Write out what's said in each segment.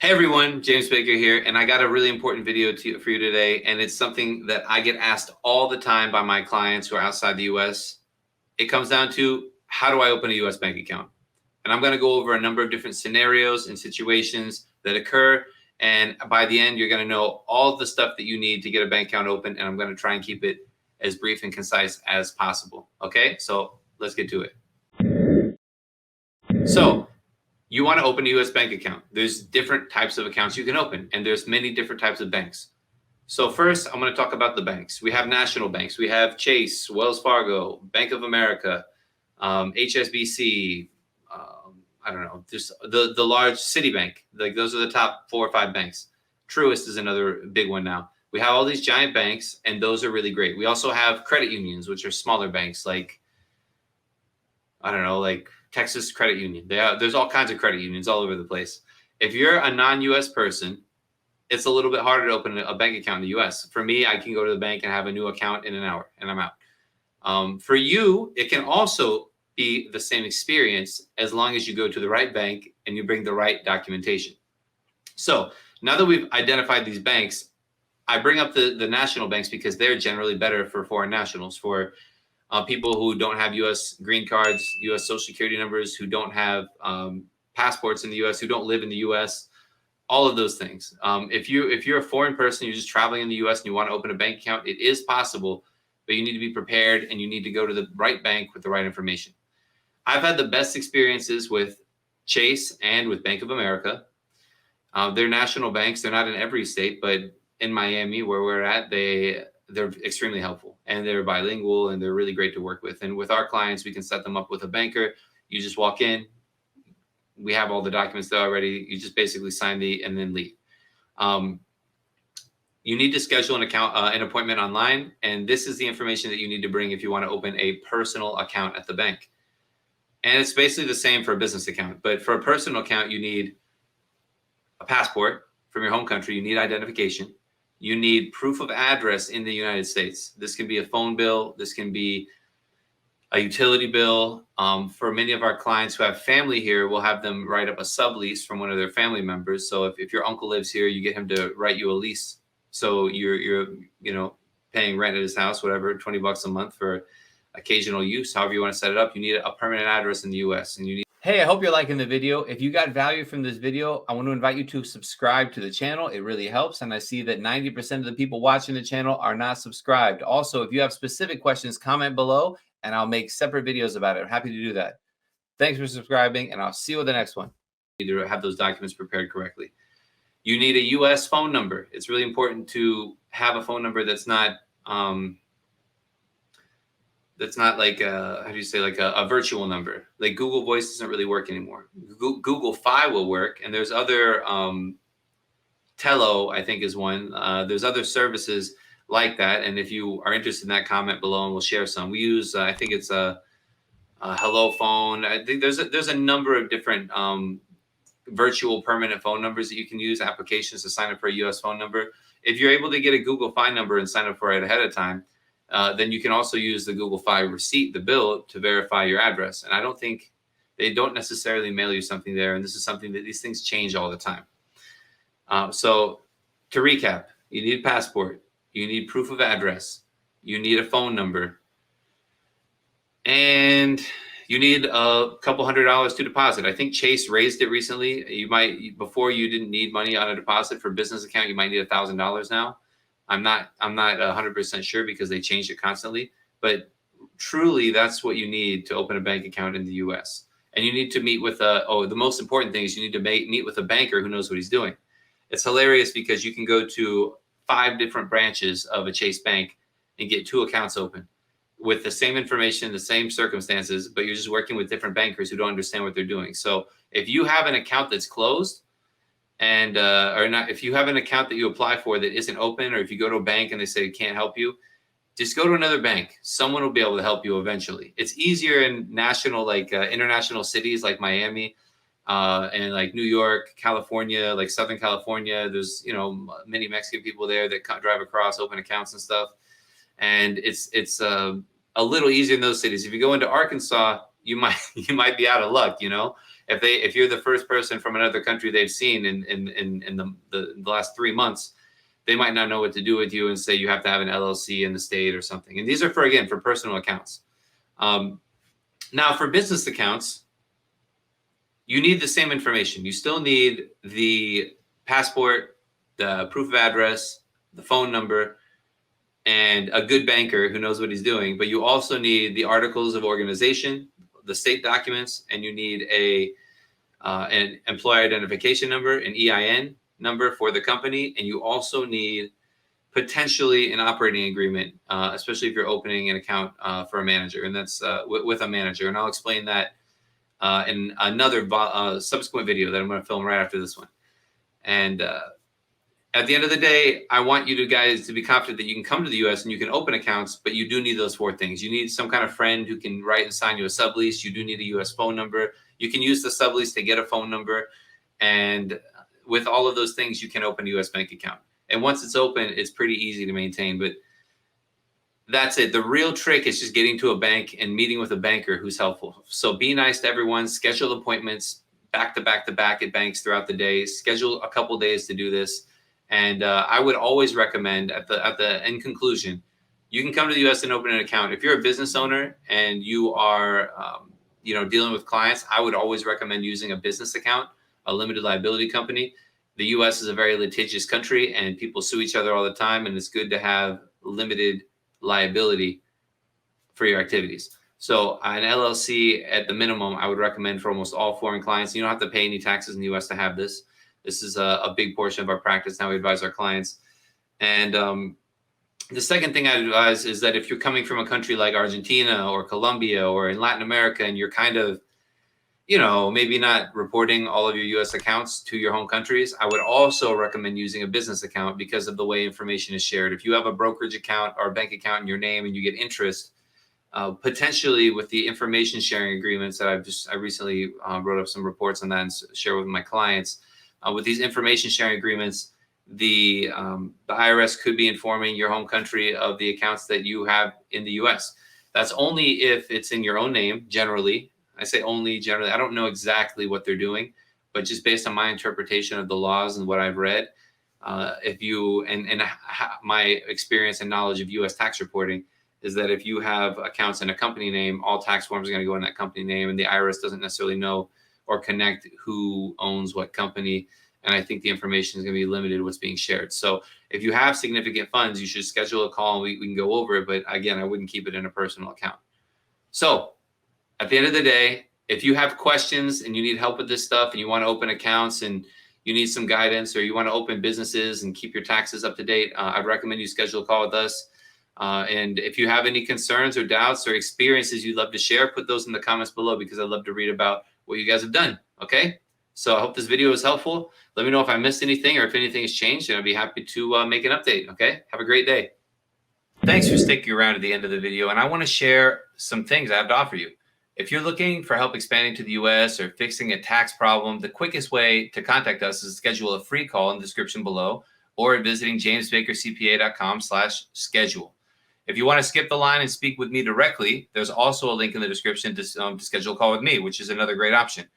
Hey everyone, James Baker here, and I got a really important video for you today, and it's something that I get asked all the time by my clients who are outside the US. It comes down to, how do I open a US bank account? And I'm going to go over a number of different scenarios and situations that occur, and by the end, you're going to know all the stuff that you need to get a bank account open, and I'm going to try and keep it as brief and concise as possible. Okay, so let's get to it. So, you want to open a US bank account. There's different types of accounts you can open, and there's many different types of banks. So first, I'm going to talk about the banks. We have national banks. We have Chase, Wells Fargo, Bank of America, HSBC. I don't know, just the large Citibank. Like, those are the top 4 or 5 banks. Truist is another big one now. We have all these giant banks, and those are really great. We also have credit unions, which are smaller banks, like, I don't know, like Texas Credit Union. There's all kinds of credit unions all over the place. If you're a non-US person, it's a little bit harder to open a bank account in the US. For me, I can go to the bank and have a new account in an hour, and I'm out. For you, it can also be the same experience as long as you go to the right bank and you bring the right documentation. So now that we've identified these banks, I bring up the national banks because they're generally better for foreign nationals, for people who don't have U.S. green cards, U.S. social security numbers, who don't have passports in the U.S., who don't live in the U.S., all of those things. If you're a foreign person, you're just traveling in the U.S. and you want to open a bank account, it is possible, but you need to be prepared and you need to go to the right bank with the right information. I've had the best experiences with Chase and with Bank of America. They're national banks. They're not in every state, but in Miami, where we're at, they're extremely helpful, and they're bilingual, and they're really great to work with. And with our clients, we can set them up with a banker. You just walk in. We have all the documents there already. You just basically sign and then leave. You need to schedule an appointment online, and this is the information that you need to bring if you want to open a personal account at the bank. And it's basically the same for a business account, but for a personal account, you need a passport from your home country. You need identification. You need proof of address in the United States. This can be a phone bill. This can be a utility bill. For many of our clients who have family here, we'll have them write up a sublease from one of their family members. So if your uncle lives here, you get him to write you a lease. So you're paying rent at his house, whatever, $20 a month for occasional use. However you want to set it up, you need a permanent address in the U.S. and you need. Hey, I hope you're liking the video. If you got value from this video, I want to invite you to subscribe to the channel. It really helps. And I see that 90% of the people watching the channel are not subscribed. Also, if you have specific questions, comment below and I'll make separate videos about it. I'm happy to do that. Thanks for subscribing, and I'll see you with the next one. You need to have those documents prepared correctly. You need a U.S. phone number. It's really important to have a phone number that's not like a virtual number. Like Google Voice doesn't really work anymore. Google Fi will work, and there's other Tello, I think, is one. There's other services like that, and if you are interested in that, comment below and we'll share some. We use I think it's a Hello Phone. I think there's a number of different virtual permanent phone numbers that you can use, applications to sign up for a U.S. phone number. If you're able to get a Google Fi number and sign up for it ahead of time, then you can also use the Google Fi receipt, the bill, to verify your address. And I don't think they don't necessarily mail you something there. And this is something that these things change all the time. So to recap, you need a passport, you need proof of address, you need a phone number, and you need a couple $100s to deposit. I think Chase raised it recently. Before you didn't need money on a deposit for a business account, you might need $1,000 now. I'm not 100% sure because they change it constantly, but truly that's what you need to open a bank account in the US. And you need to meet with the most important thing is you need to meet with a banker who knows what he's doing. It's hilarious because you can go to 5 different branches of a Chase bank and get 2 accounts open with the same information, the same circumstances, but you're just working with different bankers who don't understand what they're doing. So if you have an account that's closed, and if you have an account that you apply for that isn't open, or if you go to a bank and they say it can't help you, just go to another bank. Someone will be able to help you eventually. It's easier in national, international cities like Miami and like New York, California, like Southern California. There's many Mexican people there that drive across, open accounts and stuff, and it's a little easier in those cities. If you go into Arkansas, you might be out of luck. if you're the first person from another country they've seen in the last 3 months, they might not know what to do with you and say you have to have an LLC in the state or something. And these are for personal accounts. Now for business accounts, you need the same information. You still need the passport, the proof of address, the phone number, and a good banker who knows what he's doing. But you also need the articles of organization, the state documents, and you need an employee identification number, an EIN number for the company, and you also need potentially an operating agreement, especially if you're opening an account for a manager, and that's with a manager. And I'll explain that in another subsequent video that I'm going to film right after this one. And at the end of the day, I want you guys to be confident that you can come to the U.S. and you can open accounts, but you do need those 4 things. You need some kind of friend who can write and sign you a sublease. You do need a U.S. phone number. You can use the sublease to get a phone number. And with all of those things, you can open a U.S. bank account. And once it's open, it's pretty easy to maintain. But that's it. The real trick is just getting to a bank and meeting with a banker who's helpful. So be nice to everyone. Schedule appointments back to back to back at banks throughout the day. Schedule a couple days to do this. And I would always recommend at the in conclusion, you can come to the U.S. and open an account. If you're a business owner and you are, dealing with clients, I would always recommend using a business account, a limited liability company. The U.S. is a very litigious country, and people sue each other all the time, and it's good to have limited liability for your activities. So an LLC at the minimum, I would recommend for almost all foreign clients. You don't have to pay any taxes in the U.S. to have this. This is a big portion of our practice, how we advise our clients. And the second thing I'd advise is that if you're coming from a country like Argentina or Colombia or in Latin America, and you're kind of, maybe not reporting all of your U.S. accounts to your home countries, I would also recommend using a business account because of the way information is shared. If you have a brokerage account or a bank account in your name and you get interest, potentially with the information sharing agreements that I recently wrote up some reports on that and share with my clients. With these information sharing agreements, the IRS could be informing your home country of the accounts that you have in the U.S. That's only if it's in your own name, generally. I say only generally. I don't know exactly what they're doing, but just based on my interpretation of the laws and what I've read, if you and my experience and knowledge of U.S. tax reporting is that if you have accounts in a company name, all tax forms are going to go in that company name, and the IRS doesn't necessarily know or connect who owns what company. And I think the information is going to be limited what's being shared. So if you have significant funds, you should schedule a call and we can go over it. But again, I wouldn't keep it in a personal account. So at the end of the day, if you have questions and you need help with this stuff and you want to open accounts and you need some guidance, or you want to open businesses and keep your taxes up to date, I'd recommend you schedule a call with us. And if you have any concerns or doubts or experiences you'd love to share, put those in the comments below, because I'd love to read about what you guys have done. Okay. So I hope this video was helpful. Let me know if I missed anything or if anything has changed, and I'd be happy to make an update. Okay. Have a great day. Thanks for sticking around to the end of the video. And I want to share some things I have to offer you. If you're looking for help expanding to the US or fixing a tax problem, the quickest way to contact us is to schedule a free call in the description below, or at visiting jamesbakercpa.com/schedule. If you want to skip the line and speak with me directly, there's also a link in the description to schedule a call with me, which is another great option.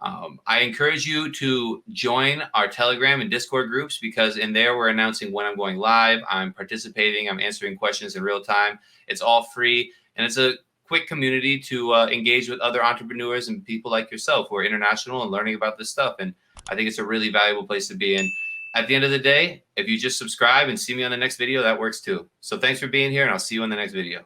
I encourage you to join our Telegram and Discord groups, because in there we're announcing when I'm going live, I'm participating, I'm answering questions in real time. It's all free, and it's a quick community to engage with other entrepreneurs and people like yourself who are international and learning about this stuff. And I think it's a really valuable place to be in. At the end of the day, if you just subscribe and see me on the next video, that works too. So thanks for being here, and I'll see you in the next video.